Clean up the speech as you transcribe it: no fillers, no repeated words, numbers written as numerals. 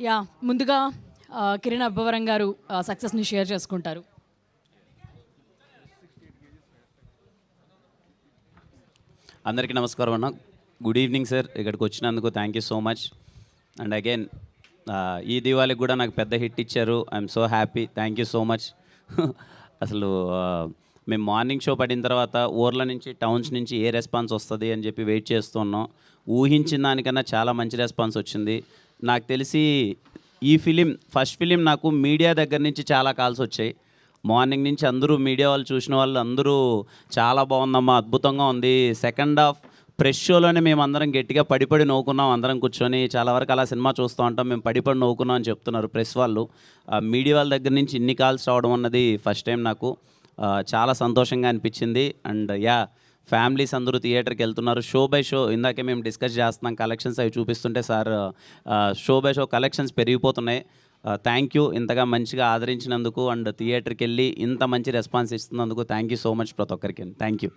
Yeah ముందుగా కిరణ్ అబ్బవరం గారు సక్సెస్ని షేర్ చేసుకుంటారు. అందరికీ నమస్కారం అన్న. Good evening sir. ఇక్కడికి వచ్చినందుకు thank you so much. And again ఈ దివాళీకి కూడా నాకు పెద్ద హిట్ ఇచ్చారు. I'm so happy. Thank you so much. అసలు మేము మార్నింగ్ షో పడిన తర్వాత ఊర్ల నుంచి టౌన్స్ నుంచి ఏ రెస్పాన్స్ వస్తుంది అని చెప్పి వెయిట్ చేస్తున్నాం. ఊహించిన దానికన్నా చాలా మంచి రెస్పాన్స్ వచ్చింది. నాకు తెలిసి ఈ ఫస్ట్ ఫిలిం నాకు మీడియా దగ్గర నుంచి చాలా కాల్స్ వచ్చాయి. మార్నింగ్ నుంచి అందరూ మీడియా వాళ్ళు చూసిన వాళ్ళు అందరూ చాలా బాగుందమ్మా, అద్భుతంగా ఉంది. సెకండ్ హాఫ్ ప్రెస్ షోలోనే మేము అందరం గట్టిగా పడిపడి నవ్వుకున్నాం. అందరం కూర్చొని చాలా వరకు అలా సినిమా చూస్తూ ఉంటాం, మేము పడిపడి నవ్వుకున్నాం అని చెప్తున్నారు ప్రెస్ వాళ్ళు. మీడియా వాళ్ళ దగ్గర నుంచి ఇన్ని కాల్స్ రావడం అన్నది ఫస్ట్ టైం నాకు. చాలా సంతోషంగా అనిపించింది. అండ్ ఫ్యామిలీస్ అందరూ థియేటర్కి వెళ్తున్నారు. షో బై షో ఇందాకే మేము డిస్కస్ చేస్తున్నాం, కలెక్షన్స్ అవి చూపిస్తుంటే sir show by show collections పెరిగిపోతున్నాయి. థ్యాంక్ యూ ఇంతగా మంచిగా ఆదరించినందుకు. అండ్ థియేటర్కి వెళ్ళి ఇంత మంచి రెస్పాన్స్ ఇస్తున్నందుకు థ్యాంక్ యూ సో మచ్ ప్రతి ఒక్కరికి. Thank you.